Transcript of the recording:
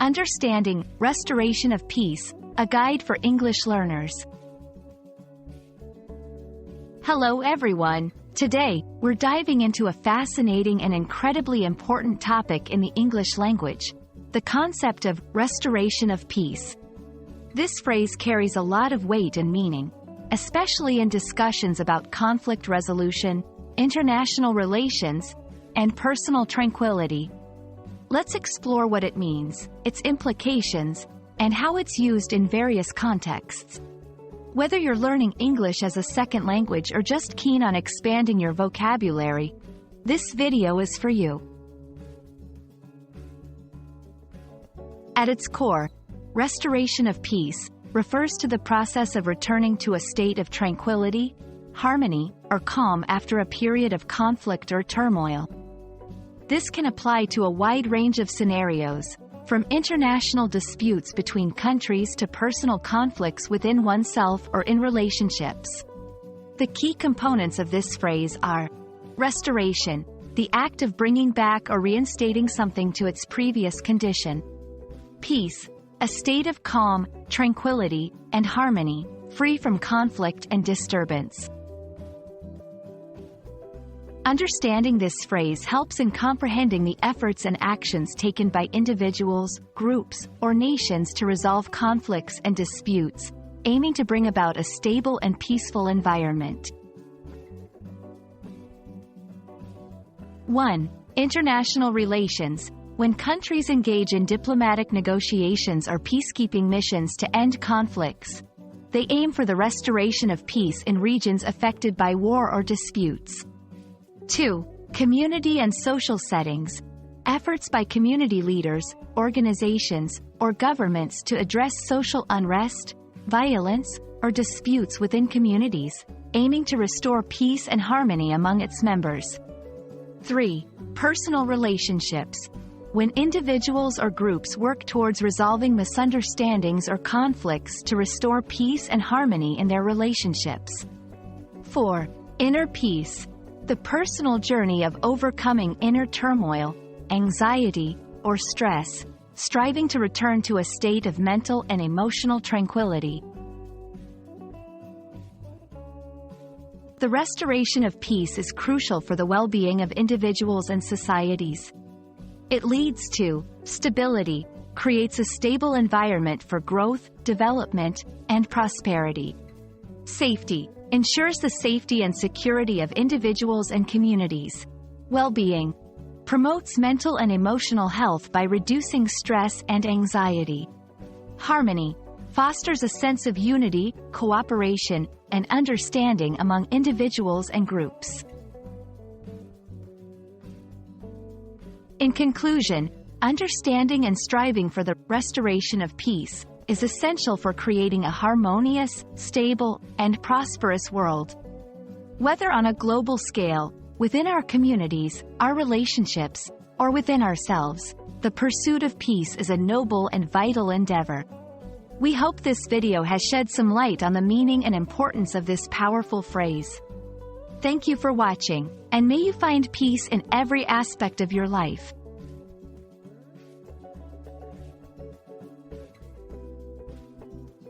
Understanding Restoration of Peace, a guide for English learners. Hello everyone. Today, we're diving into a fascinating and incredibly important topic in the English language, the concept of restoration of peace. This phrase carries a lot of weight and meaning, especially in discussions about conflict resolution, international relations, and personal tranquility. Let's explore what it means, its implications, and how it's used in various contexts. Whether you're learning English as a second language or just keen on expanding your vocabulary, this video is for you. At its core, restoration of peace refers to the process of returning to a state of tranquility, harmony, or calm after a period of conflict or turmoil. This can apply to a wide range of scenarios, from international disputes between countries to personal conflicts within oneself or in relationships. The key components of this phrase are restoration, the act of bringing back or reinstating something to its previous condition; peace, a state of calm, tranquility, and harmony, free from conflict and disturbance. Understanding this phrase helps in comprehending the efforts and actions taken by individuals, groups, or nations to resolve conflicts and disputes, aiming to bring about a stable and peaceful environment. 1. International relations. When countries engage in diplomatic negotiations or peacekeeping missions to end conflicts, they aim for the restoration of peace in regions affected by war or disputes. 2. Community and social settings. Efforts by community leaders, organizations, or governments to address social unrest, violence, or disputes within communities, aiming to restore peace and harmony among its members. 3. Personal relationships. When individuals or groups work towards resolving misunderstandings or conflicts to restore peace and harmony in their relationships. 4. Inner peace. The personal journey of overcoming inner turmoil, anxiety, or stress, striving to return to a state of mental and emotional tranquility. The restoration of peace is crucial for the well-being of individuals and societies. It leads to stability, creates a stable environment for growth, development, and prosperity. Safety, ensures the safety and security of individuals and communities. Well-being, promotes mental and emotional health by reducing stress and anxiety. Harmony, fosters a sense of unity, cooperation, and understanding among individuals and groups. In conclusion, understanding and striving for the restoration of peace is essential for creating a harmonious, stable, and prosperous world. Whether on a global scale, within our communities, our relationships, or within ourselves, the pursuit of peace is a noble and vital endeavor. We hope this video has shed some light on the meaning and importance of this powerful phrase. Thank you for watching, and may you find peace in every aspect of your life.